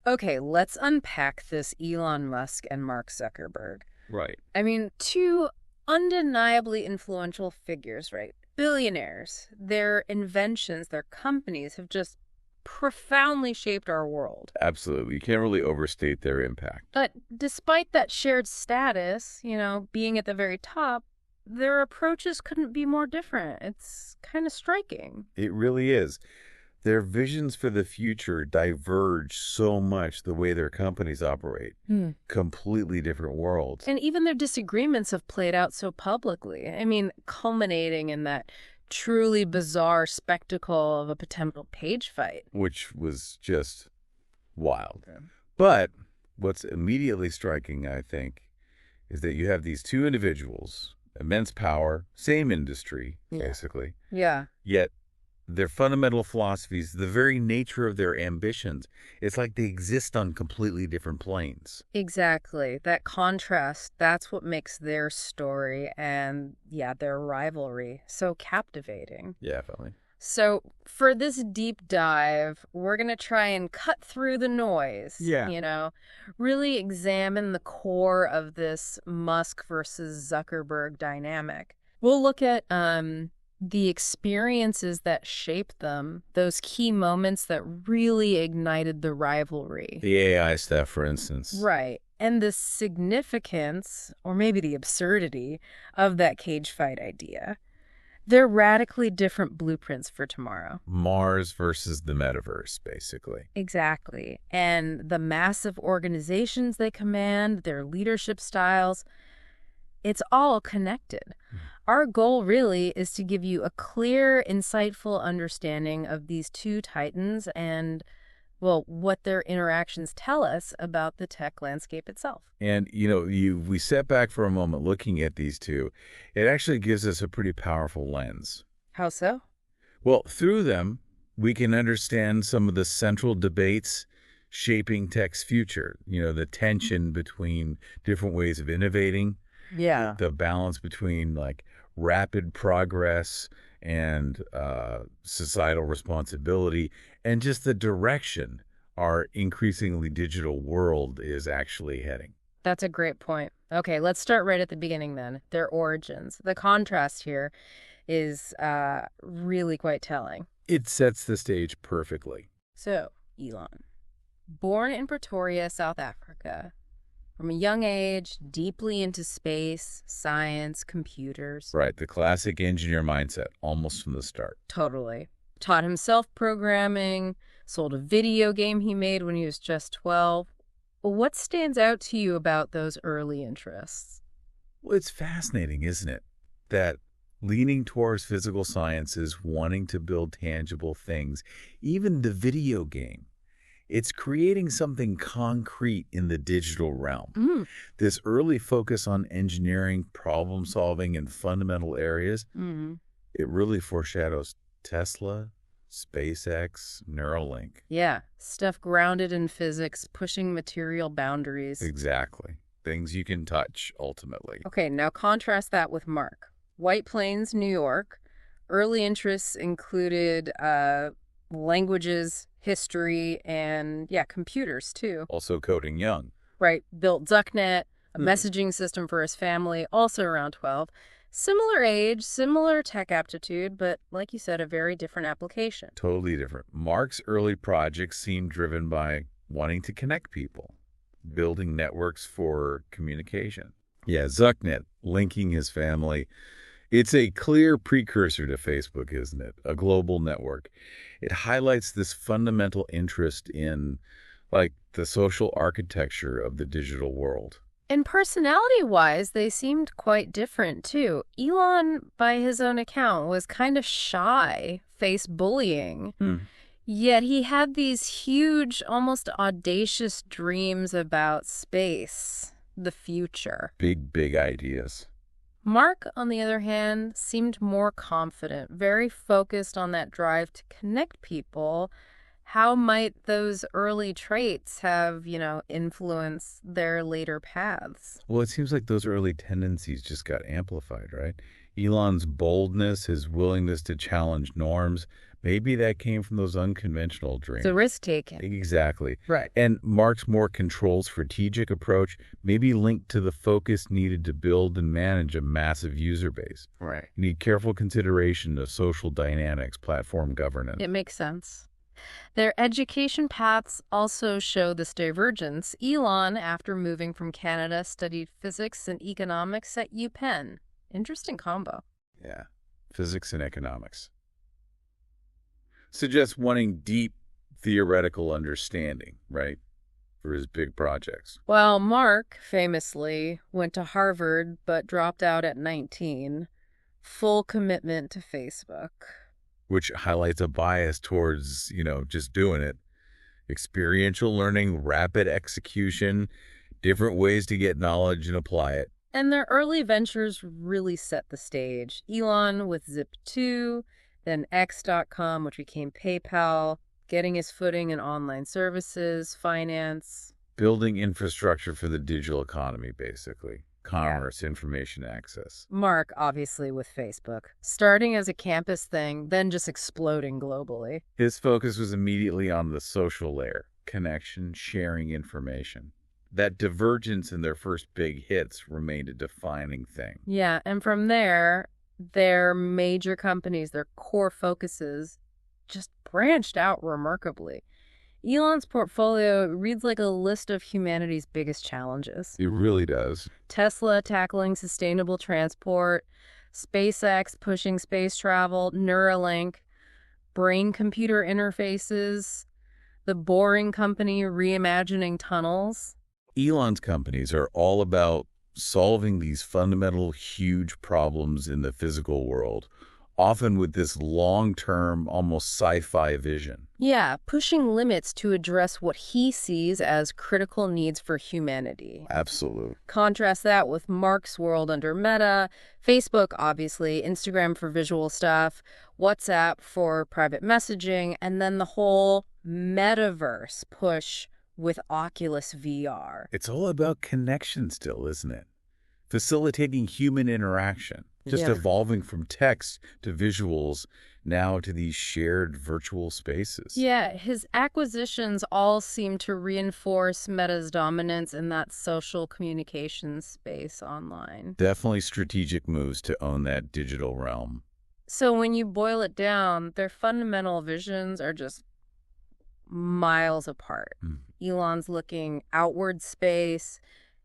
Okay, let's unpack this Elon Musk and Mark Zuckerberg. Right. I mean, two undeniably influential figures, right? Billionaires. Their inventions, their companies have just profoundly shaped our world. Absolutely. You can't really overstate their impact. But despite that shared status, being at the very top, their approaches couldn't be more different. It's kind of striking. It really is. Their visions for the future diverge so much the way their companies operate. Completely different worlds. And even their disagreements have played out so publicly. I mean, culminating in that truly bizarre spectacle of a potential page fight. Which was just wild. Yeah. But what's immediately striking, I think, is that you have these two individuals, immense power, same industry, basically. Yeah. Yet their fundamental philosophies, the very nature of their ambitions, it's like they exist on completely different planes. Exactly. That contrast, that's what makes their story and, their rivalry so captivating. Yeah, definitely. So for this deep dive, we're going to try and cut through the noise. Really examine the core of this Musk versus Zuckerberg dynamic. We'll look at the experiences that shaped them, those key moments that really ignited the rivalry. The AI stuff, for instance. Right. And the significance, or maybe the absurdity, of that cage fight idea. They're radically different blueprints for tomorrow. Mars versus the metaverse, basically. Exactly. And the massive organizations they command, their leadership styles, it's all connected. Our goal really is to give you a clear, insightful understanding of these two titans and, what their interactions tell us about the tech landscape itself. And, we step back for a moment looking at these two. It actually gives us a pretty powerful lens. How so? Well, through them, we can understand some of the central debates shaping tech's future. The tension between different ways of innovating. Yeah. The balance between rapid progress and societal responsibility, and just the direction our increasingly digital world is actually heading. That's a great point. Okay, let's start right at the beginning then. Their origins. The contrast here is really quite telling. It sets the stage perfectly. So, Elon, born in Pretoria, South Africa, from a young age, deeply into space, science, computers. Right, the classic engineer mindset, almost from the start. Totally. Taught himself programming, sold a video game he made when he was just 12. What stands out to you about those early interests? Well, it's fascinating, isn't it? That leaning towards physical sciences, wanting to build tangible things, even the video game. It's creating something concrete in the digital realm. This early focus on engineering, problem solving, and fundamental areas, it really foreshadows Tesla, SpaceX, Neuralink. Yeah, stuff grounded in physics, pushing material boundaries. Exactly. Things you can touch, ultimately. Okay, now contrast that with Mark. White Plains, New York. Early interests included languages, history, and, computers, too. Also coding young. Right. Built ZuckNet, a messaging system for his family, also around 12. Similar age, similar tech aptitude, but like you said, a very different application. Totally different. Mark's early projects seemed driven by wanting to connect people, building networks for communication. Yeah, ZuckNet, linking his family. It's a clear precursor to Facebook, isn't it? A global network. It highlights this fundamental interest in, the social architecture of the digital world. And personality-wise, they seemed quite different, too. Elon, by his own account, was kind of shy, faced bullying. Yet he had these huge, almost audacious dreams about space, the future. Big ideas. Mark, on the other hand, seemed more confident, very focused on that drive to connect people. How might those early traits have, influenced their later paths? Well, it seems like those early tendencies just got amplified, right? Elon's boldness, his willingness to challenge norms, Maybe that came from those unconventional dreams. The risk-taking. Exactly. Right. And Mark's more controlled strategic approach may be linked to the focus needed to build and manage a massive user base. Right. You need careful consideration of social dynamics, platform governance. It makes sense. Their education paths also show this divergence. Elon, after moving from Canada, studied physics and economics at UPenn. Interesting combo. Yeah, physics and economics. Suggests wanting deep theoretical understanding, right, for his big projects. Well, Mark, famously, went to Harvard but dropped out at 19. Full commitment to Facebook. Which highlights a bias towards, just doing it. Experiential learning, rapid execution, different ways to get knowledge and apply it. And their early ventures really set the stage. Elon with Zip2, then X.com, which became PayPal, getting his footing in online services, finance. Building infrastructure for the digital economy, basically. Commerce, information access. Mark, obviously, with Facebook. Starting as a campus thing, then just exploding globally. His focus was immediately on the social layer, connection, sharing information. That divergence in their first big hits remained a defining thing. Yeah, and from there, their major companies, their core focuses, just branched out remarkably. Elon's portfolio reads like a list of humanity's biggest challenges. It really does. Tesla tackling sustainable transport, SpaceX pushing space travel, Neuralink, brain-computer interfaces, the Boring Company reimagining tunnels. Elon's companies are all about solving these fundamental, huge problems in the physical world, often with this long-term, almost sci-fi vision. Yeah, pushing limits to address what he sees as critical needs for humanity. Absolutely. Contrast that with Mark's world under Meta, Facebook, obviously, Instagram for visual stuff, WhatsApp for private messaging, and then the whole metaverse push with Oculus VR. It's all about connection still, isn't it? Facilitating human interaction, just evolving from text to visuals, now to these shared virtual spaces. Yeah, his acquisitions all seem to reinforce Meta's dominance in that social communications space online. Definitely strategic moves to own that digital realm. So when you boil it down, their fundamental visions are just miles apart. Elon's looking outward space,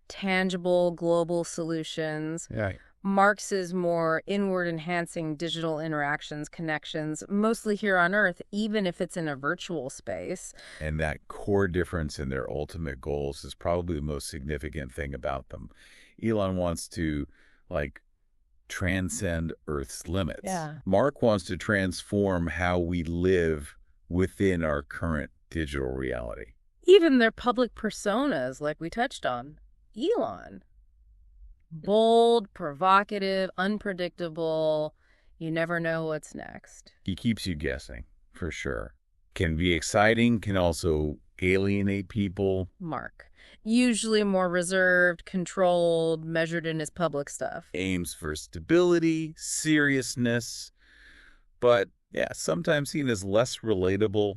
tangible global solutions. Yeah. Mark's is more inward enhancing digital interactions, connections, mostly here on Earth, even if it's in a virtual space. And that core difference in their ultimate goals is probably the most significant thing about them. Elon wants to, transcend Earth's limits. Yeah. Mark wants to transform how we live within our current digital reality. Even their public personas, like we touched on. Elon. Bold, provocative, unpredictable. You never know what's next. He keeps you guessing, for sure. Can be exciting, can also alienate people. Mark. Usually more reserved, controlled, measured in his public stuff. Aims for stability, seriousness, but sometimes seen as less relatable,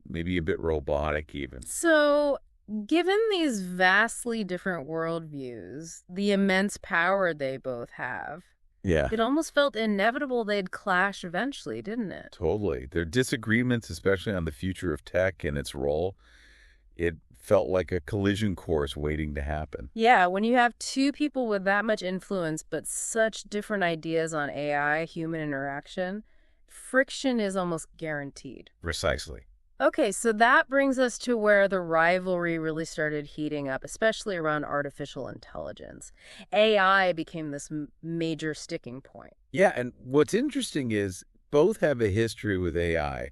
maybe a bit robotic even. So, given these vastly different worldviews, the immense power they both have, it almost felt inevitable they'd clash eventually, didn't it? Totally. Their disagreements, especially on the future of tech and its role, it felt like a collision course waiting to happen. Yeah, when you have two people with that much influence but such different ideas on AI, human interaction, friction is almost guaranteed. Precisely. Okay, so that brings us to where the rivalry really started heating up, especially around artificial intelligence. AI became this major sticking point. Yeah, and what's interesting is both have a history with AI,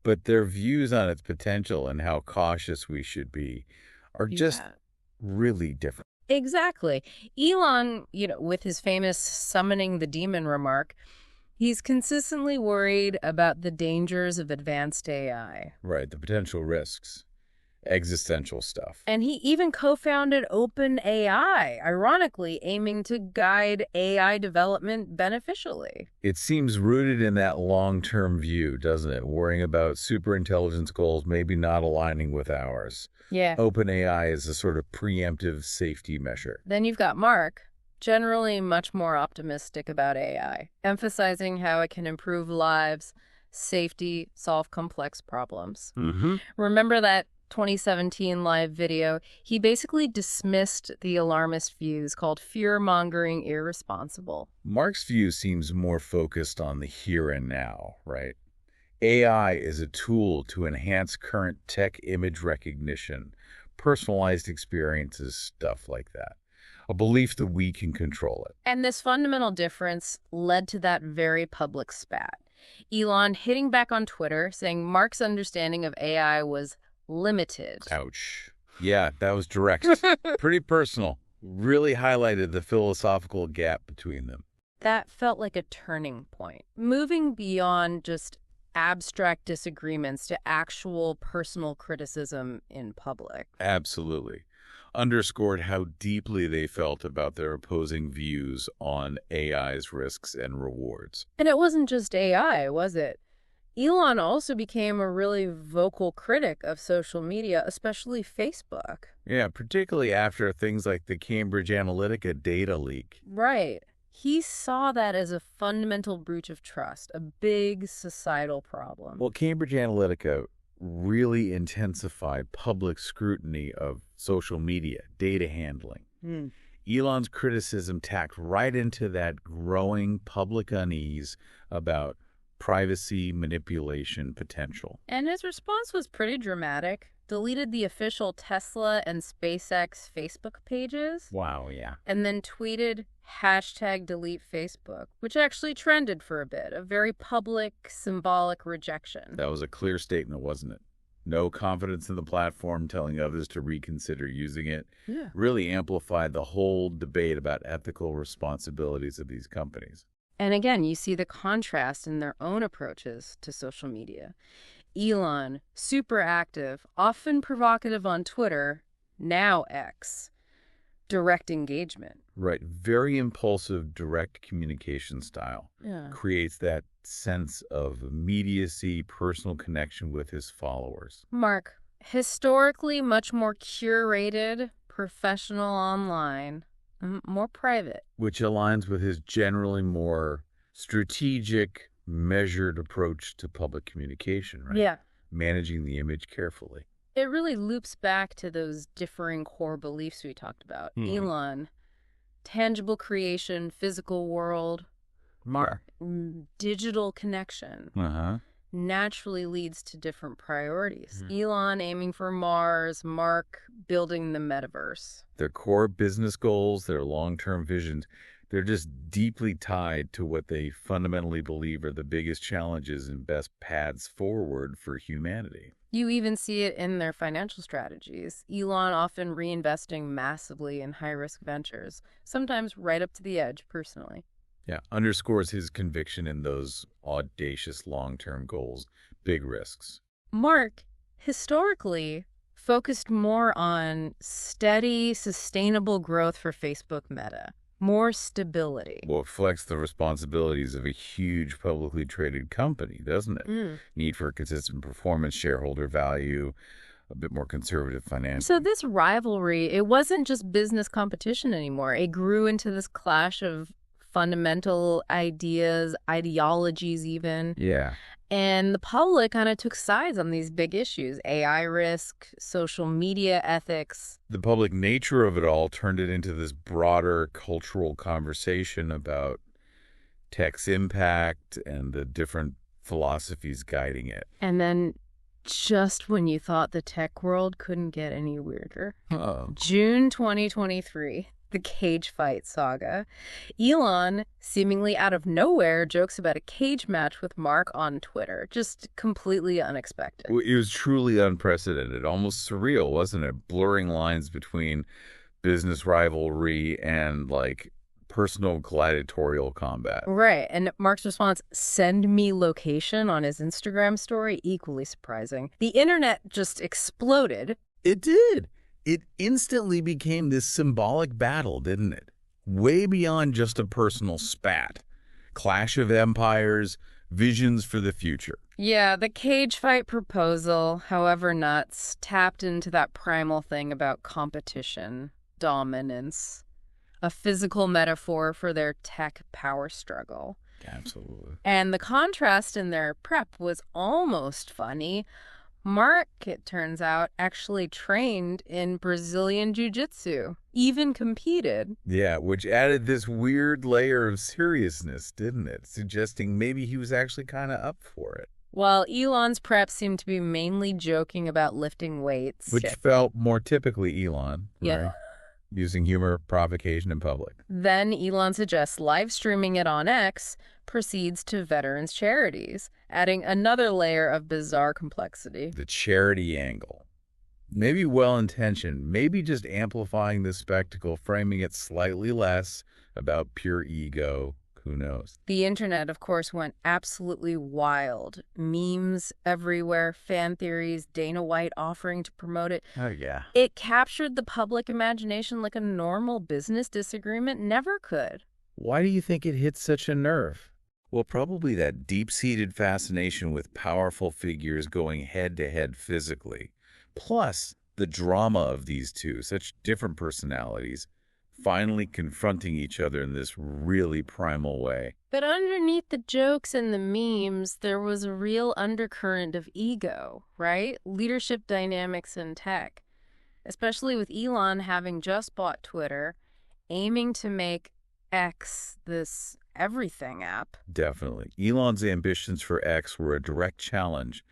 but their views on its potential and how cautious we should be are just really different. Exactly. Elon, with his famous summoning the demon remark, he's consistently worried about the dangers of advanced AI. Right, the potential risks. Existential stuff. And he even co-founded OpenAI, ironically aiming to guide AI development beneficially. It seems rooted in that long-term view, doesn't it? Worrying about superintelligence goals maybe not aligning with ours. Yeah. OpenAI is a sort of preemptive safety measure. Then you've got Mark, generally much more optimistic about AI, emphasizing how it can improve lives, safety, solve complex problems. Remember that 2017 live video? He basically dismissed the alarmist views, called fear-mongering irresponsible. Mark's view seems more focused on the here and now, right? AI is a tool to enhance current tech image recognition, personalized experiences, stuff like that. A belief that we can control it. And this fundamental difference led to that very public spat. Elon hitting back on Twitter, saying Mark's understanding of AI was limited. Ouch. Yeah, that was direct. Pretty personal. Really highlighted the philosophical gap between them. That felt like a turning point, moving beyond just abstract disagreements to actual personal criticism in public. Absolutely. Underscored how deeply they felt about their opposing views on AI's risks and rewards. And it wasn't just AI, was it? Elon also became a really vocal critic of social media, especially Facebook. Yeah, particularly after things like the Cambridge Analytica data leak. Right. He saw that as a fundamental breach of trust, a big societal problem. Well, Cambridge Analytica really intensified public scrutiny of social media, data handling. Elon's criticism tacked right into that growing public unease about privacy manipulation potential. And his response was pretty dramatic. Deleted the official Tesla and SpaceX Facebook pages. Wow, yeah. And then tweeted #delete Facebook, which actually trended for a bit, a very public, symbolic rejection. That was a clear statement, wasn't it? No confidence in the platform, telling others to reconsider using it. Yeah. Really amplified the whole debate about ethical responsibilities of these companies. And again, you see the contrast in their own approaches to social media. Elon, super active, often provocative on Twitter, now X. Direct engagement. Right. Very impulsive, direct communication style. Yeah. Creates that sense of immediacy, personal connection with his followers. Mark, historically much more curated, professional online, more private. Which aligns with his generally more strategic, measured approach to public communication, right? Yeah. Managing the image carefully. It really loops back to those differing core beliefs we talked about. Elon, tangible creation, physical world. Mark. Digital connection. Naturally leads to different priorities. Elon aiming for Mars, Mark building the metaverse. Their core business goals, their long-term visions, they're just deeply tied to what they fundamentally believe are the biggest challenges and best paths forward for humanity. You even see it in their financial strategies. Elon often reinvesting massively in high-risk ventures, sometimes right up to the edge personally. Yeah, underscores his conviction in those audacious long-term goals, big risks. Mark, historically, focused more on steady, sustainable growth for Facebook Meta. More stability. Well, it reflects the responsibilities of a huge publicly traded company, doesn't it? Need for consistent performance, shareholder value, a bit more conservative finance. So this rivalry, it wasn't just business competition anymore. It grew into this clash of fundamental ideas, ideologies even. Yeah. And the public kind of took sides on these big issues, AI risk, social media ethics. The public nature of it all turned it into this broader cultural conversation about tech's impact and the different philosophies guiding it. And then just when you thought the tech world couldn't get any weirder, June 2023. The cage fight saga. Elon, seemingly out of nowhere, jokes about a cage match with Mark on Twitter. Just completely unexpected. It was truly unprecedented, almost surreal, wasn't it? Blurring lines between business rivalry and, like, personal gladiatorial combat. Right. And Mark's response, send me location on his Instagram story, equally surprising. The internet just exploded. It did. It instantly became this symbolic battle, didn't it? Way beyond just a personal spat. Clash of empires, visions for the future. Yeah, the cage fight proposal, however nuts, tapped into that primal thing about competition, dominance, a physical metaphor for their tech power struggle. Absolutely. And the contrast in their prep was almost funny. Mark, it turns out, actually trained in Brazilian jiu-jitsu, even competed. Yeah, which added this weird layer of seriousness, didn't it? Suggesting maybe he was actually kind of up for it. While Elon's prep seemed to be mainly joking about lifting weights. Which felt more typically Elon, yeah. Right? Using humor, provocation in public. Then Elon suggests live streaming it on X, proceeds to veterans' charities, adding another layer of bizarre complexity. The charity angle. Maybe well-intentioned, maybe just amplifying the spectacle, framing it slightly less about pure ego. Who knows? The internet, of course, went absolutely wild. Memes everywhere, fan theories, Dana White offering to promote it. Oh, yeah. It captured the public imagination like a normal business disagreement never could. Why do you think it hit such a nerve? Well, probably that deep-seated fascination with powerful figures going head-to-head physically. Plus, the drama of these two, such different personalities, finally confronting each other in this really primal way. But underneath the jokes and the memes, there was a real undercurrent of ego, right? Leadership dynamics in tech, especially with Elon having just bought Twitter, aiming to make X this everything app. Definitely. Elon's ambitions for X were a direct challenge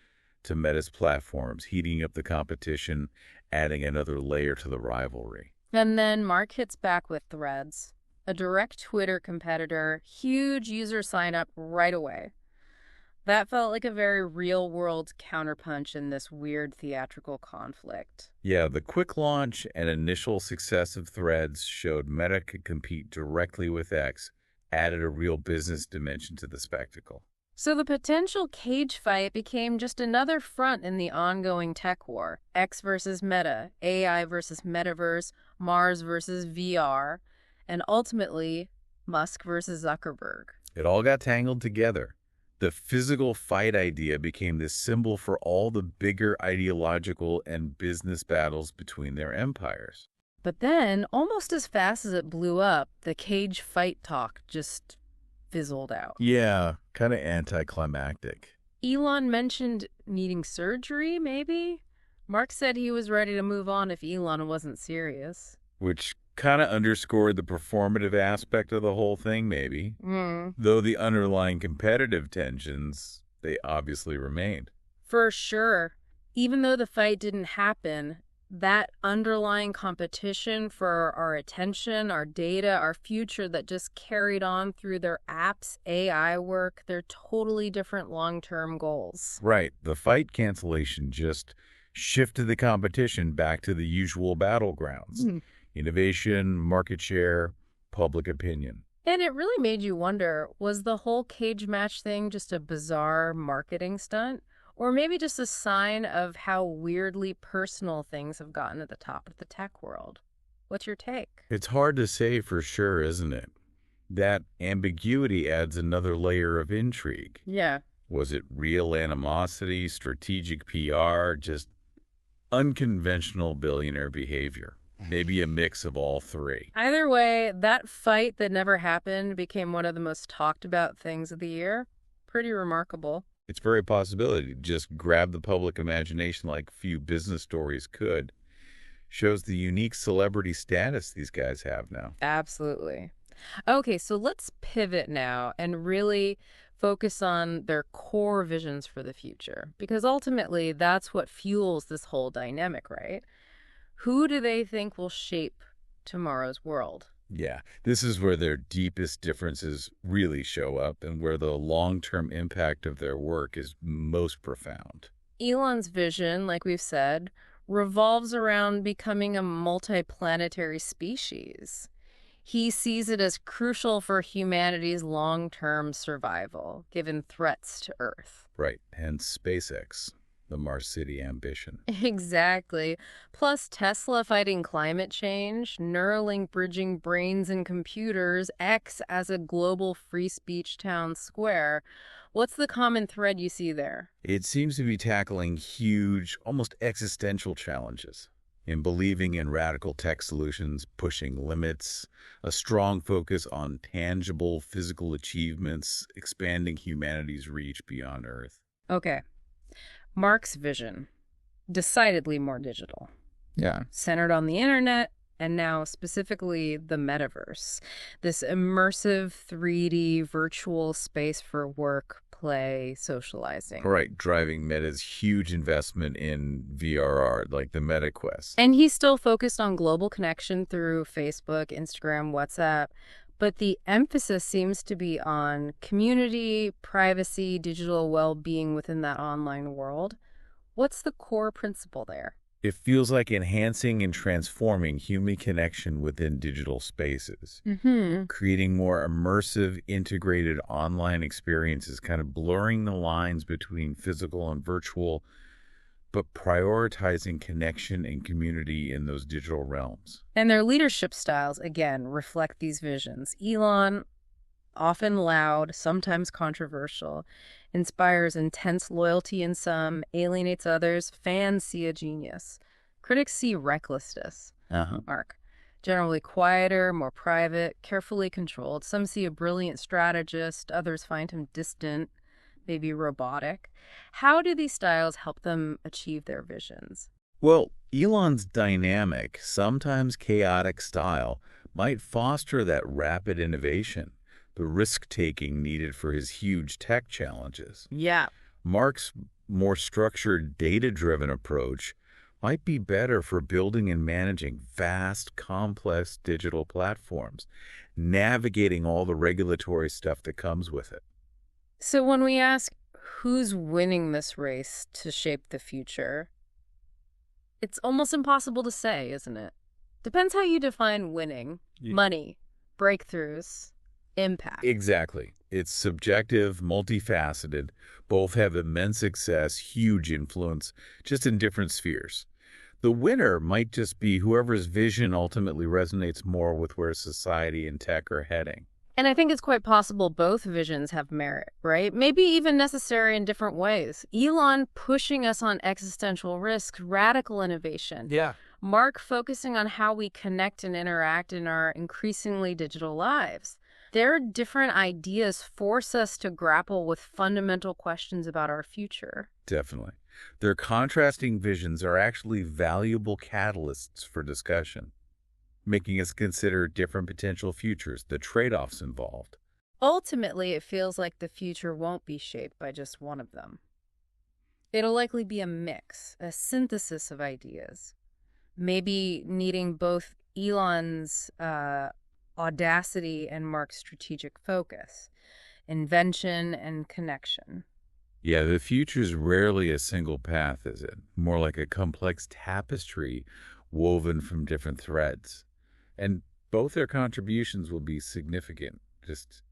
to Meta's platforms, heating up the competition, adding another layer to the rivalry. And then Mark hits back with Threads, a direct Twitter competitor, huge user sign-up right away. That felt like a very real-world counterpunch in this weird theatrical conflict. Yeah, the quick launch and initial success of Threads showed Meta could compete directly with X, added a real business dimension to the spectacle. So the potential cage fight became just another front in the ongoing tech war. X versus Meta, AI versus Metaverse, Mars versus VR, and ultimately, Musk versus Zuckerberg. It all got tangled together. The physical fight idea became this symbol for all the bigger ideological and business battles between their empires. But then, almost as fast as it blew up, the cage fight talk just fizzled out. Yeah, kind of anticlimactic. Elon mentioned needing surgery, maybe? Mark said he was ready to move on if Elon wasn't serious. Which kind of underscored the performative aspect of the whole thing, maybe. Though the underlying competitive tensions, they obviously remained. For sure. Even though the fight didn't happen, that underlying competition for our attention, our data, our future that just carried on through their apps, AI work, their totally different long-term goals. Right. The fight cancellation just shifted the competition back to the usual battlegrounds. Innovation, market share, public opinion. And it really made you wonder, was the whole cage match thing just a bizarre marketing stunt? Or maybe just a sign of how weirdly personal things have gotten at the top of the tech world? What's your take? It's hard to say for sure, isn't it? That ambiguity adds another layer of intrigue. Yeah. Was it real animosity, strategic PR, just unconventional billionaire behavior? Maybe a mix of all three. Either way, that fight that never happened became one of the most talked about things of the year. Pretty remarkable. It's very possibility to just grab the public imagination like few business stories could. Shows the unique celebrity status these guys have now. Absolutely. Okay, so let's pivot now and really focus on their core visions for the future. Because ultimately, that's what fuels this whole dynamic, right? Who do they think will shape tomorrow's world? Yeah, this is where their deepest differences really show up and where the long-term impact of their work is most profound. Elon's vision, like we've said, revolves around becoming a multiplanetary species. He sees it as crucial for humanity's long-term survival, given threats to Earth. Right, hence SpaceX. the Mars City ambition. Exactly. Plus, Tesla fighting climate change, Neuralink bridging brains and computers, X as a global free speech town square. What's the common thread you see there? It seems to be tackling huge, almost existential challenges in believing in radical tech solutions, pushing limits, a strong focus on tangible physical achievements, expanding humanity's reach beyond Earth. Okay. Mark's vision, decidedly more digital. Yeah. Centered on the internet, and now specifically the metaverse. This immersive 3D virtual space for work, play, socializing. Right, driving Meta's huge investment in VRR, like the Meta Quest. And he's still focused on global connection through Facebook, Instagram, WhatsApp. But the emphasis seems to be on community, privacy, digital well-being within that online world. What's the core principle there? It feels like enhancing and transforming human connection within digital spaces, creating more immersive, integrated online experiences, kind of blurring the lines between physical and virtual, but prioritizing connection and community in those digital realms. And their leadership styles, again, reflect these visions. Elon, often loud, sometimes controversial, inspires intense loyalty in some, alienates others. Fans see a genius. Critics see recklessness. Mark. Generally quieter, more private, carefully controlled. Some see a brilliant strategist. Others find him distant, maybe robotic. How do these styles help them achieve their visions? Well, Elon's dynamic, sometimes chaotic style might foster that rapid innovation, the risk-taking needed for his huge tech challenges. Yeah. Mark's more structured, data-driven approach might be better for building and managing vast, complex digital platforms, navigating all the regulatory stuff that comes with it. So when we ask who's winning this race to shape the future, it's almost impossible to say, isn't it? Depends how you define winning. Yeah. Money, breakthroughs, impact. Exactly. It's subjective, multifaceted. Both have immense success, huge influence, just in different spheres. The winner might just be whoever's vision ultimately resonates more with where society and tech are heading. And I think it's quite possible both visions have merit, right? Maybe even necessary in different ways. Elon pushing us on existential risks, radical innovation. Yeah. Mark focusing on how we connect and interact in our increasingly digital lives. Their different ideas force us to grapple with fundamental questions about our future. Definitely. Their contrasting visions are actually valuable catalysts for discussion, making us consider different potential futures, the trade-offs involved. Ultimately, it feels like the future won't be shaped by just one of them. It'll likely be a mix, a synthesis of ideas, maybe needing both Elon's audacity and Mark's strategic focus, invention and connection. Yeah, the future's rarely a single path, is it? More like a complex tapestry woven from different threads. And both their contributions will be significant, just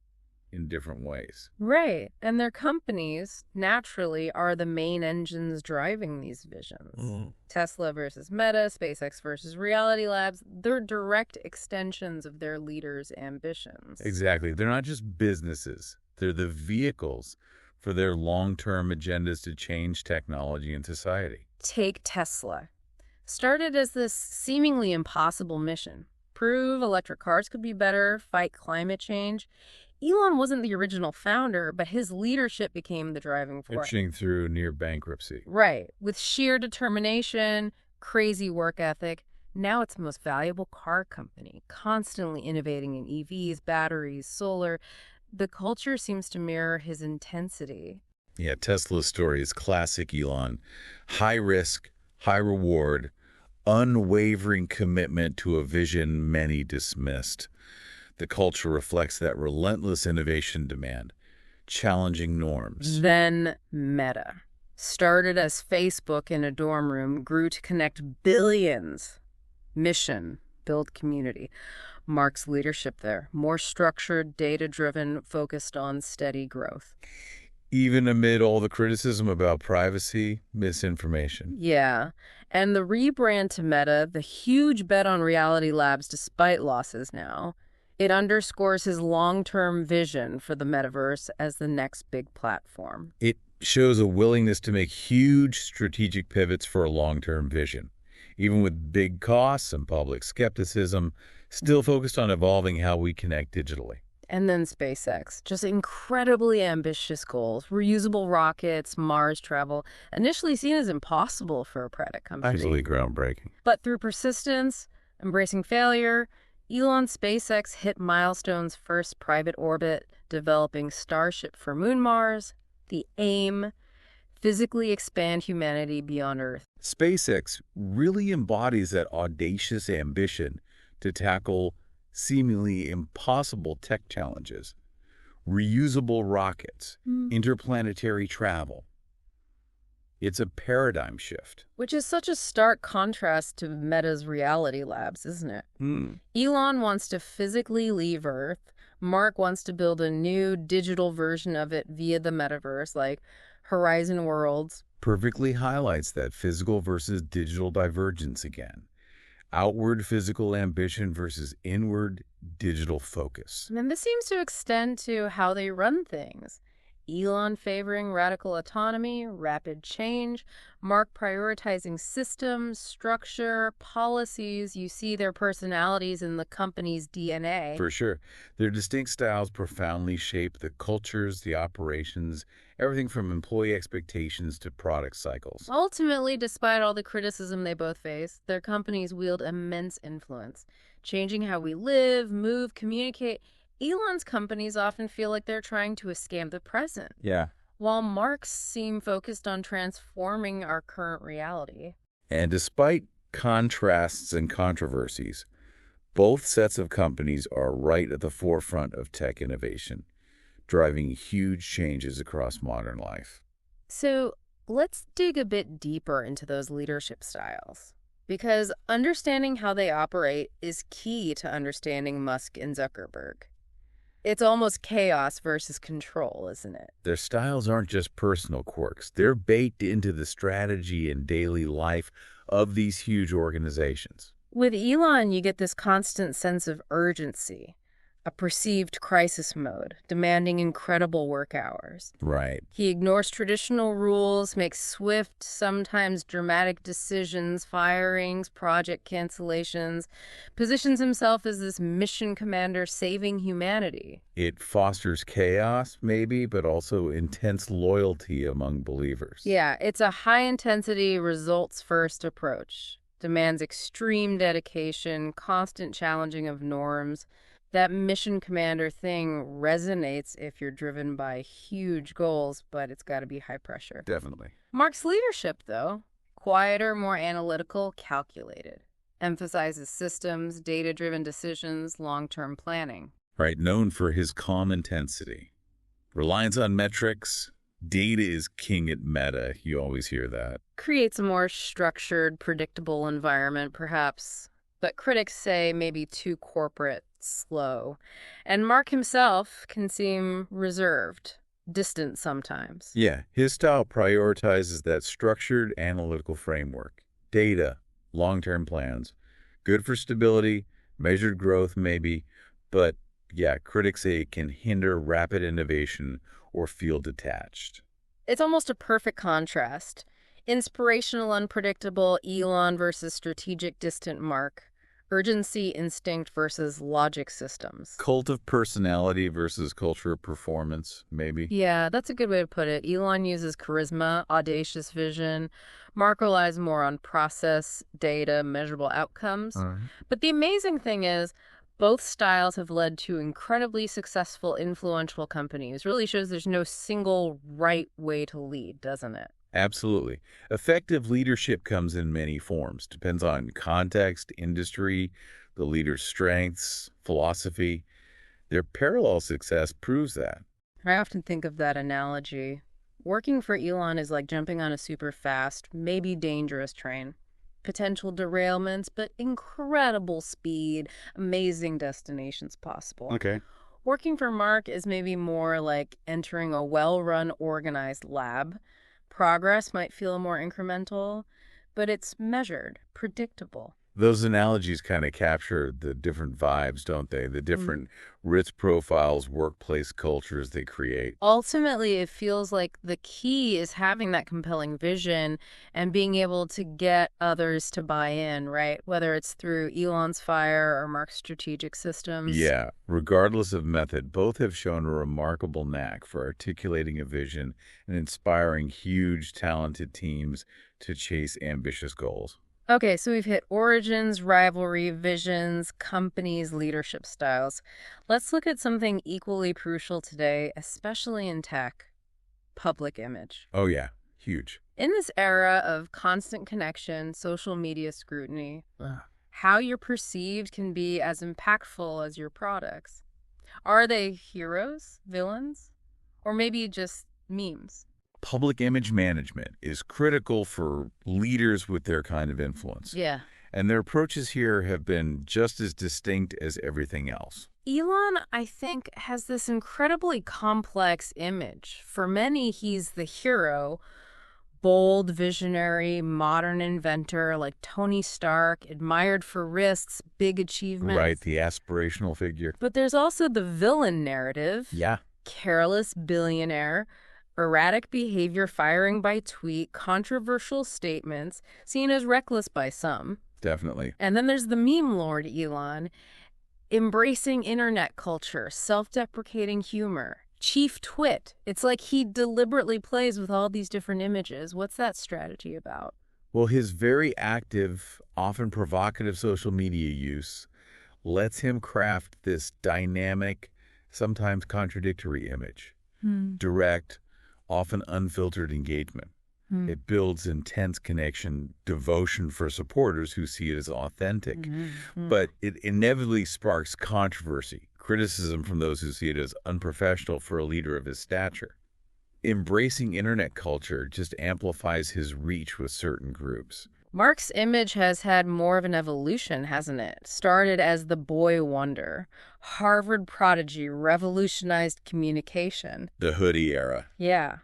in different ways. Right. And their companies, naturally, are the main engines driving these visions. Tesla versus Meta, SpaceX versus Reality Labs, they're direct extensions of their leaders' ambitions. Exactly. They're not just businesses. They're the vehicles for their long-term agendas to change technology and society. Take Tesla. Started as this seemingly impossible mission. Prove electric cars could be better, fight climate change. Elon wasn't the original founder, but his leadership became the driving force. Pushing through near bankruptcy. Right. With sheer determination, crazy work ethic, now it's the most valuable car company, constantly innovating in EVs, batteries, solar. The culture seems to mirror his intensity. Yeah, Tesla's story is classic Elon. High risk, high reward, unwavering commitment to a vision many dismissed. The culture reflects that relentless innovation demand, challenging norms. Then Meta. Started as Facebook in a dorm room, grew to connect billions. Mission, build community. Mark's leadership there, more structured, data-driven, focused on steady growth. Even amid all the criticism about privacy, misinformation. Yeah. And the rebrand to Meta, the huge bet on Reality Labs despite losses now, it underscores his long-term vision for the metaverse as the next big platform. It shows a willingness to make huge strategic pivots for a long-term vision. Even with big costs and public skepticism, still focused on evolving how we connect digitally. And then SpaceX, just incredibly ambitious goals, reusable rockets, Mars travel, initially seen as impossible for a private company. Absolutely groundbreaking. But through persistence, embracing failure, Elon's SpaceX hit milestones: first private orbit, developing Starship for Moon Mars, the aim, physically expand humanity beyond Earth. SpaceX really embodies that audacious ambition to tackle seemingly impossible tech challenges. Reusable rockets, interplanetary travel. It's a paradigm shift. Which is such a stark contrast to Meta's Reality Labs, isn't it? Elon wants to physically leave Earth. Mark wants to build a new digital version of it via the metaverse, like Horizon Worlds. Perfectly highlights that physical versus digital divergence again. Outward physical ambition versus inward digital focus. And this seems to extend to how they run things. Elon favoring radical autonomy, rapid change, Mark prioritizing systems, structure, policies. You see their personalities in the company's DNA. For sure. Their distinct styles profoundly shape the cultures, the operations, everything from employee expectations to product cycles. Ultimately, despite all the criticism they both face, their companies wield immense influence, changing how we live, move, communicate. Elon's companies often feel like they're trying to escape the present, Yeah. while Mark's seem focused on transforming our current reality. And despite contrasts and controversies, both sets of companies are right at the forefront of tech innovation, driving huge changes across modern life. So let's dig a bit deeper into those leadership styles, because understanding how they operate is key to understanding Musk and Zuckerberg. It's almost chaos versus control, isn't it? Their styles aren't just personal quirks. They're baked into the strategy and daily life of these huge organizations. With Elon, you get this constant sense of urgency, a perceived crisis mode, demanding incredible work hours. Right. He ignores traditional rules, makes swift, sometimes dramatic decisions, firings, project cancellations, positions himself as this mission commander saving humanity. It fosters chaos, maybe, but also intense loyalty among believers. Yeah, it's a high-intensity, results-first approach. Demands extreme dedication, constant challenging of norms. That mission commander thing resonates if you're driven by huge goals, but it's got to be high pressure. Definitely. Mark's leadership, though, quieter, more analytical, calculated. Emphasizes systems, data-driven decisions, long-term planning. Right, known for his calm intensity. Reliance on metrics. Data is king at Meta. You always hear that. Creates a more structured, predictable environment, perhaps. But critics say maybe too corporate, slow. And Mark himself can seem reserved, distant sometimes. Yeah, his style prioritizes that structured analytical framework. Data, long-term plans. Good for stability, measured growth maybe, but yeah, critics say it can hinder rapid innovation or feel detached. It's almost a perfect contrast. Inspirational, unpredictable Elon versus strategic, distant Mark. Urgency, instinct versus logic systems. Cult of personality versus culture of performance, maybe? Yeah, that's a good way to put it. Elon uses charisma, audacious vision. Mark relies more on process, data, measurable outcomes. But the amazing thing is, both styles have led to incredibly successful, influential companies. Really shows there's no single right way to lead, doesn't it? Absolutely. Effective leadership comes in many forms. Depends on context, industry, the leader's strengths, philosophy. Their parallel success proves that. I often think of that analogy. Working for Elon is like jumping on a super fast, maybe dangerous train. Potential derailments, but incredible speed, amazing destinations possible. Okay. Working for Mark is maybe more like entering a well-run, organized lab. Progress might feel more incremental, but it's measured, predictable. Those analogies kind of capture the different vibes, don't they? The different risk profiles, workplace cultures they create. Ultimately, it feels like the key is having that compelling vision and being able to get others to buy in, right? Whether it's through Elon's fire or Mark's strategic systems. Yeah, regardless of method, both have shown a remarkable knack for articulating a vision and inspiring huge, talented teams to chase ambitious goals. Okay, so we've hit origins, rivalry, visions, companies, leadership styles. Let's look at something equally crucial today, especially in tech: public image. Oh yeah, huge. In this era of constant connection, social media scrutiny, how you're perceived can be as impactful as your products. Are they heroes, villains, or maybe just memes? Public image management is critical for leaders with their kind of influence. Yeah. And their approaches here have been just as distinct as everything else. Elon, I think, has this incredibly complex image. For many, he's the hero, bold, visionary, modern inventor like Tony Stark, admired for risks, big achievements. Right, the aspirational figure. But there's also the villain narrative. Yeah. Careless billionaire, erratic behavior, firing by tweet, controversial statements, seen as reckless by some. Definitely. And then there's the meme lord Elon, embracing internet culture, self-deprecating humor, chief twit. It's like he deliberately plays with all these different images. What's that strategy about? Well, his very active, often provocative social media use lets him craft this dynamic, sometimes contradictory image. Direct, often unfiltered engagement. It builds intense connection, devotion for supporters who see it as authentic. But it inevitably sparks controversy, criticism from those who see it as unprofessional for a leader of his stature. Embracing internet culture just amplifies his reach with certain groups. Mark's image has had more of an evolution, hasn't it? Started as the boy wonder. Harvard prodigy revolutionized communication. The hoodie era. Yeah.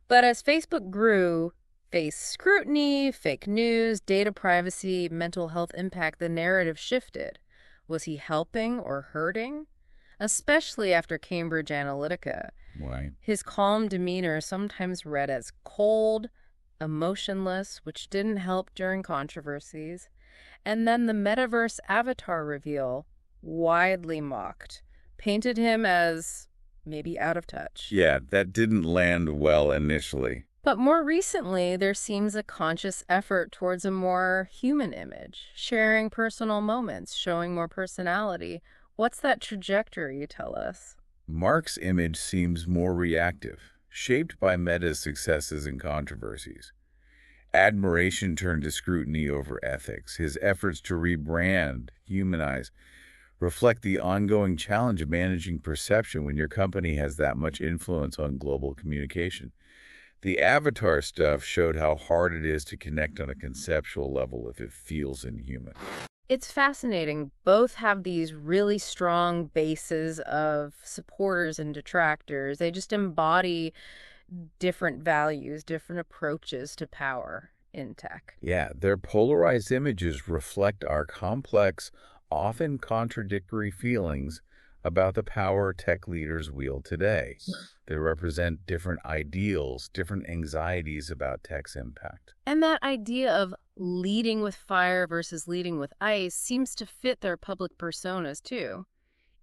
But as Facebook grew, faced scrutiny, fake news, data privacy, mental health impact, the narrative shifted. Was he helping or hurting? Especially after Cambridge Analytica. Right. His calm demeanor sometimes read as cold, emotionless, which didn't help during controversies. And then the metaverse avatar reveal, widely mocked, painted him as maybe out of touch. Yeah, that didn't land well initially. But more recently, there seems a conscious effort towards a more human image, sharing personal moments, showing more personality. What's that trajectory, you tell us? Mark's image seems more reactive, shaped by Meta's successes and controversies. Admiration turned to scrutiny over ethics. His efforts to rebrand, humanize, reflect the ongoing challenge of managing perception when your company has that much influence on global communication. The avatar stuff showed how hard it is to connect on a conceptual level if it feels inhuman. It's fascinating. Both have these really strong bases of supporters and detractors. They just embody different values, different approaches to power in tech. Yeah, their polarized images reflect our complex, often contradictory feelings about the power tech leaders wield today. They represent different ideals, different anxieties about tech's impact. And that idea of leading with fire versus leading with ice seems to fit their public personas too.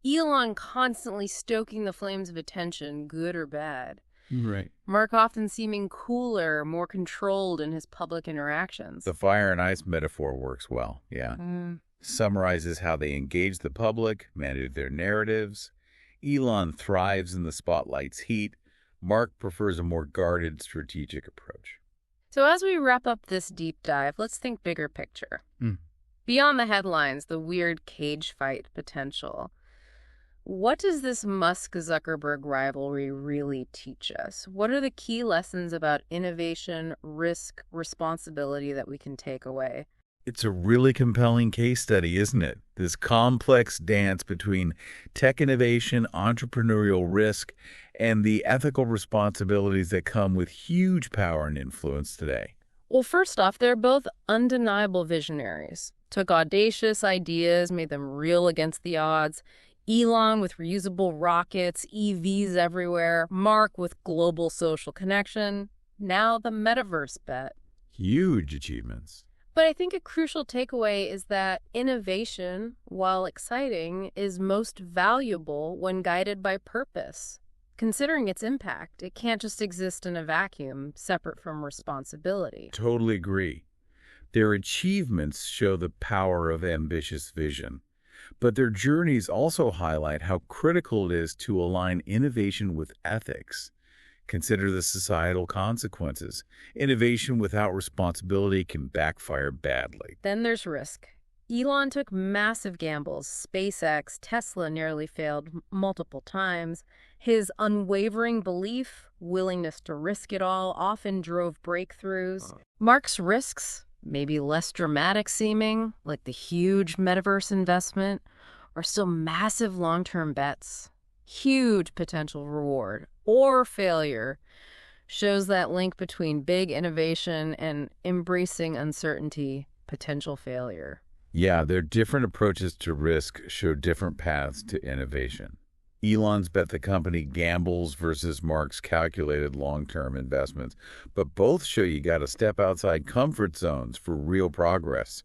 Elon constantly stoking the flames of attention, good or bad. Right. Mark often seeming cooler, more controlled in his public interactions. The fire and ice metaphor works well, yeah. Summarizes how they engage the public, manage their narratives. Elon thrives in the spotlight's heat. Mark prefers a more guarded, strategic approach. So as we wrap up this deep dive, let's think bigger picture. Beyond the headlines, the weird cage fight potential. What does this Musk-Zuckerberg rivalry really teach us? What are the key lessons about innovation, risk, responsibility that we can take away? It's a really compelling case study, isn't it? This complex dance between tech innovation, entrepreneurial risk, and the ethical responsibilities that come with huge power and influence today. Well, first off, they're both undeniable visionaries. Took audacious ideas, made them real against the odds. Elon with reusable rockets, EVs everywhere. Mark with global social connection. Now the metaverse bet. Huge achievements. But I think a crucial takeaway is that innovation, while exciting, is most valuable when guided by purpose. Considering its impact, it can't just exist in a vacuum, separate from responsibility. Totally agree. Their achievements show the power of ambitious vision, but their journeys also highlight how critical it is to align innovation with ethics. Consider the societal consequences. Innovation without responsibility can backfire badly. Then there's risk. Elon took massive gambles. SpaceX, Tesla nearly failed multiple times. His unwavering belief, willingness to risk it all, often drove breakthroughs. Mark's risks, maybe less dramatic seeming, like the huge metaverse investment, are still massive long-term bets. Huge potential reward or failure shows that link between big innovation and embracing uncertainty, potential failure. Yeah, their different approaches to risk show different paths to innovation. Elon's bet the company gambles versus Mark's calculated long-term investments, but both show you got to step outside comfort zones for real progress.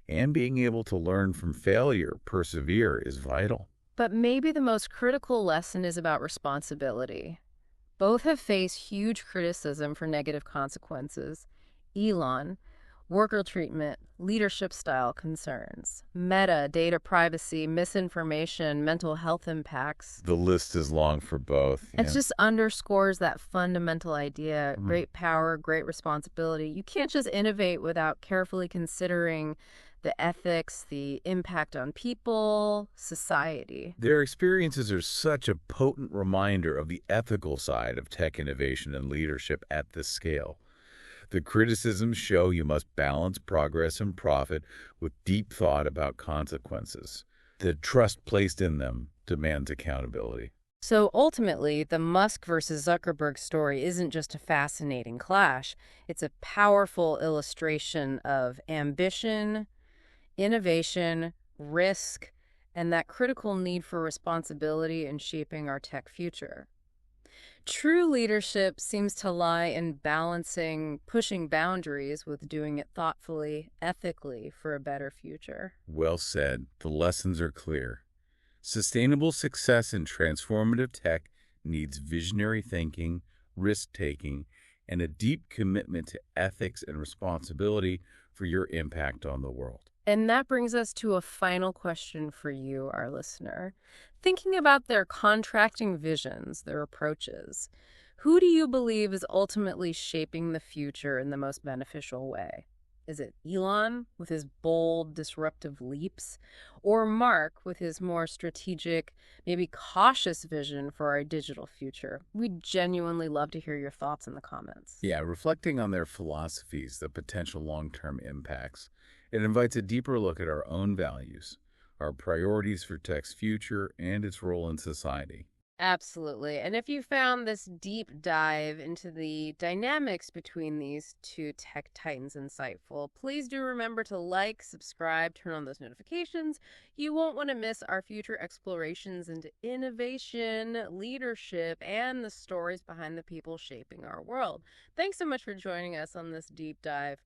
And being able to learn from failure, persevere, is vital. But maybe the most critical lesson is about responsibility. Both have faced huge criticism for negative consequences. Elon, worker treatment, leadership style concerns. Meta, data privacy, misinformation, mental health impacts. The list is long for both. It just underscores that fundamental idea, great power, great responsibility. You can't just innovate without carefully considering the ethics, the impact on people, society. Their experiences are such a potent reminder of the ethical side of tech innovation and leadership at this scale. The criticisms show you must balance progress and profit with deep thought about consequences. The trust placed in them demands accountability. So ultimately, the Musk versus Zuckerberg story isn't just a fascinating clash. It's a powerful illustration of ambition, innovation, risk, and that critical need for responsibility in shaping our tech future. True leadership seems to lie in balancing pushing boundaries with doing it thoughtfully, ethically for a better future. Well said. The lessons are clear. Sustainable success in transformative tech needs visionary thinking, risk-taking, and a deep commitment to ethics and responsibility for your impact on the world. And that brings us to a final question for you, our listener. Thinking about their contracting visions, their approaches, who do you believe is ultimately shaping the future in the most beneficial way? Is it Elon with his bold, disruptive leaps, or Mark with his more strategic, maybe cautious vision for our digital future? We'd genuinely love to hear your thoughts in the comments. Yeah, reflecting on their philosophies, the potential long-term impacts, it invites a deeper look at our own values, our priorities for tech's future, and its role in society. Absolutely. And if you found this deep dive into the dynamics between these two tech titans insightful, please do remember to like, subscribe, turn on those notifications. You won't want to miss our future explorations into innovation, leadership, and the stories behind the people shaping our world. Thanks so much for joining us on this deep dive.